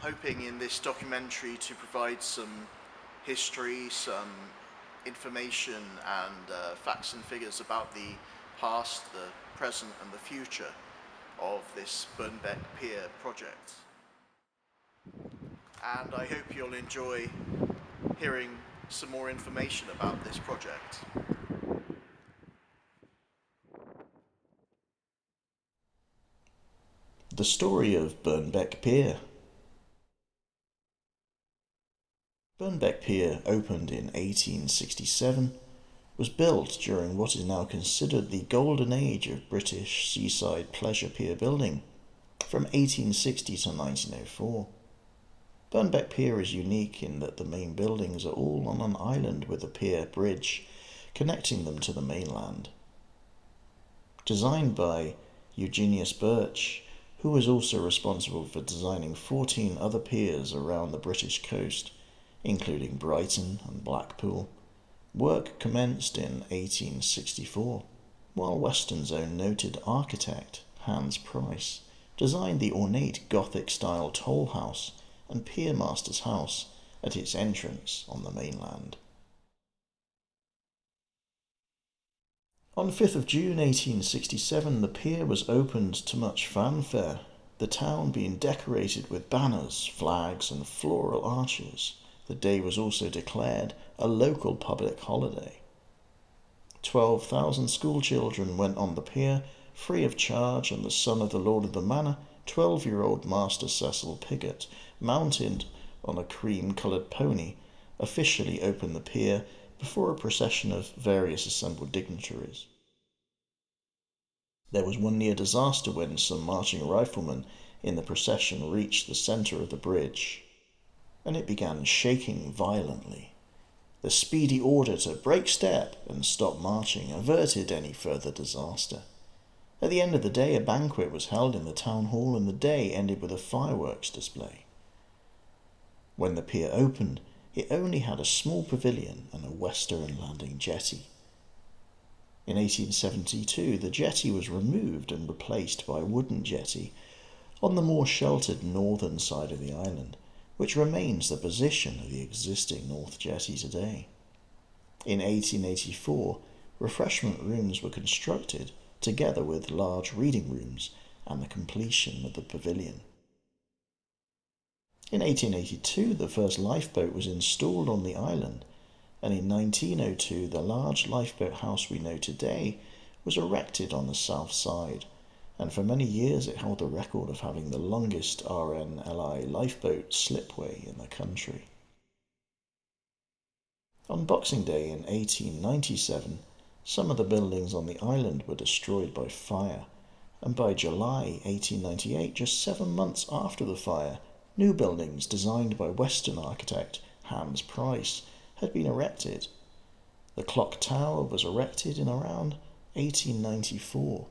I'm hoping in this documentary to provide some history, some information and facts and figures about the past, the present and the future of this BIRNBECK Pier project. And I hope you'll enjoy hearing some more information about this project. The story of BIRNBECK Pier. BIRNBECK Pier opened in 1867, was built during what is now considered the golden age of British seaside pleasure pier building, from 1860 to 1904. BIRNBECK Pier is unique in that the main buildings are all on an island with a pier bridge connecting them to the mainland. Designed by Eugenius Birch, who was also responsible for designing 14 other piers around the British coast, including Brighton and Blackpool, work commenced in 1864, while Weston's own noted architect, Laurence Price, designed the ornate Gothic-style toll house and piermaster's house at its entrance on the mainland. On 5th of June 1867, the pier was opened to much fanfare, the town being decorated with banners, flags and floral arches. The day was also declared a local public holiday. 12,000 schoolchildren went on the pier free of charge, and the son of the lord of the manor, 12-year-old Master Cecil Piggott, mounted on a cream-coloured pony, officially opened the pier before a procession of various assembled dignitaries. There was one near disaster when some marching riflemen in the procession reached the centre of the bridge, and it began shaking violently. The speedy order to break step and stop marching averted any further disaster. At the end of the day, a banquet was held in the town hall, and the day ended with a fireworks display. When the pier opened, it only had a small pavilion and a western landing jetty. In 1872, the jetty was removed and replaced by a wooden jetty on the more sheltered northern side of the island, which remains the position of the existing North Jetty today. In 1884, refreshment rooms were constructed, together with large reading rooms and the completion of the pavilion. In 1882, the first lifeboat was installed on the island, and in 1902, the large lifeboat house we know today was erected on the south side, and for many years it held the record of having the longest RNLI lifeboat slipway in the country. On Boxing Day in 1897, some of the buildings on the island were destroyed by fire, and by July 1898, just 7 months after the fire, new buildings designed by Western architect Laurence Price had been erected. The clock tower was erected in around 1894.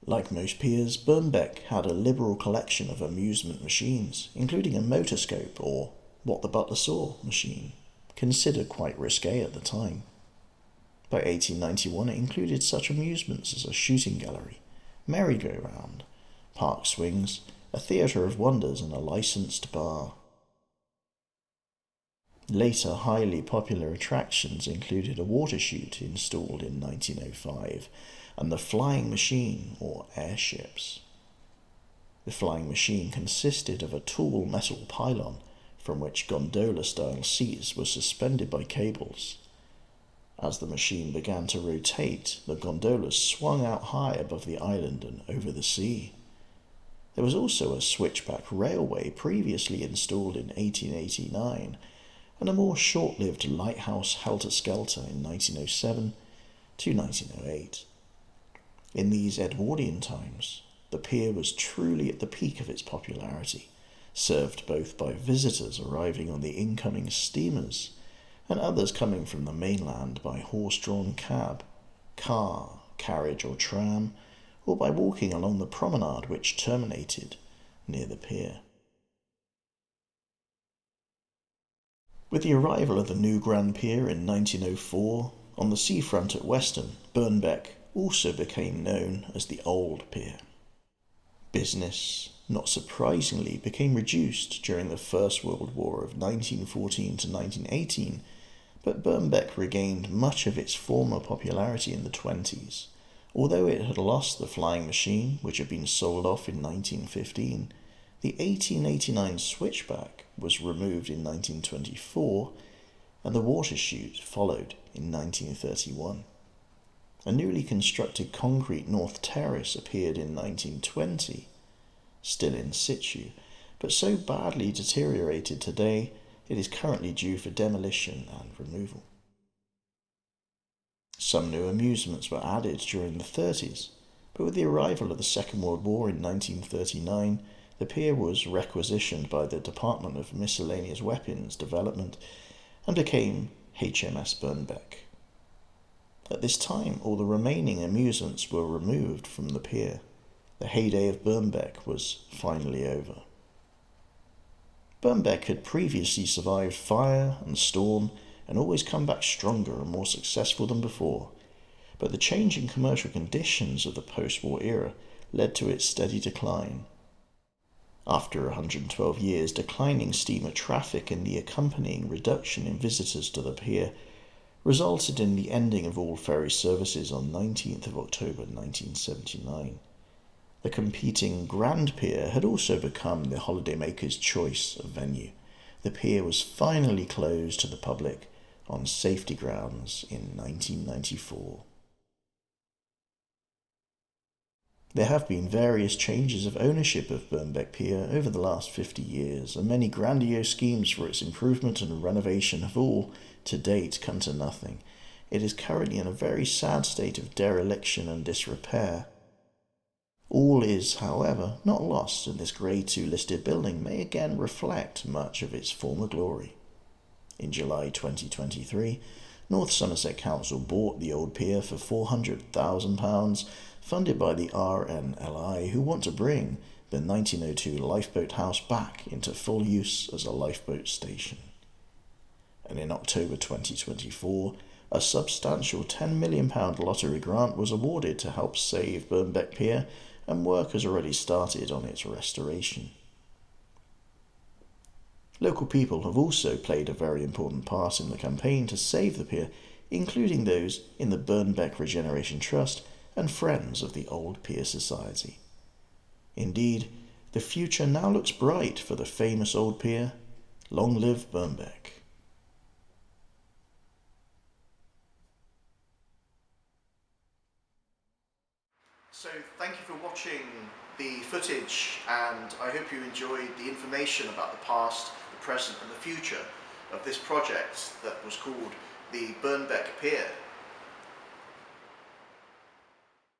Like most piers, BIRNBECK had a liberal collection of amusement machines, including a motoscope, or what the butler saw machine, considered quite risque at the time. By 1891 it included such amusements as a shooting gallery, merry-go-round, park swings, a theatre of wonders and a licensed bar. Later highly popular attractions included a water chute installed in 1905, and the flying machine, or airships. The flying machine consisted of a tall metal pylon from which gondola-style seats were suspended by cables. As the machine began to rotate, the gondolas swung out high above the island and over the sea. There was also a switchback railway previously installed in 1889, and a more short-lived lighthouse helter-skelter in 1907 to 1908. In these Edwardian times, the pier was truly at the peak of its popularity, served both by visitors arriving on the incoming steamers and others coming from the mainland by horse-drawn cab, car, carriage or tram, or by walking along the promenade which terminated near the pier. With the arrival of the new Grand Pier in 1904, on the seafront at Weston, BIRNBECK also became known as the Old Pier. Business, not surprisingly, became reduced during the First World War of 1914 to 1918, but Birnbeck regained much of its former popularity in the 20s. Although it had lost the flying machine, which had been sold off in 1915, the 1889 switchback was removed in 1924, and the water chute followed in 1931. A newly constructed concrete north terrace appeared in 1920, still in situ, but so badly deteriorated today it is currently due for demolition and removal. Some new amusements were added during the 30s, but with the arrival of the Second World War in 1939, the pier was requisitioned by the Department of Miscellaneous Weapons Development and became HMS Birnbeck. At this time, all the remaining amusements were removed from the pier. The heyday of Birnbeck was finally over. Birnbeck had previously survived fire and storm and always come back stronger and more successful than before, but the changing commercial conditions of the post-war era led to its steady decline. After 112 years, declining steamer traffic and the accompanying reduction in visitors to the pier resulted in the ending of all ferry services on 19th of October 1979. The competing Grand Pier had also become the holidaymakers' choice of venue. The pier was finally closed to the public on safety grounds in 1994. There have been various changes of ownership of BIRNBECK Pier over the last 50 years, and many grandiose schemes for its improvement and renovation have all, to date, come to nothing. It is currently in a very sad state of dereliction and disrepair. All is, however, not lost, and this Grade 2 listed building may again reflect much of its former glory. In July 2023, North Somerset Council bought the Old Pier for £400,000, funded by the RNLI, who want to bring the 1902 lifeboat house back into full use as a lifeboat station. And in October 2024, a substantial £10 million lottery grant was awarded to help save BIRNBECK Pier, and work has already started on its restoration. Local people have also played a very important part in the campaign to save the pier, including those in the BIRNBECK Regeneration Trust and Friends of the Old Pier Society. Indeed, the future now looks bright for the famous Old Pier. Long live BIRNBECK. So thank you for watching the footage, and I hope you enjoyed the information about the past, the present and the future of this project that was called the BIRNBECK Pier.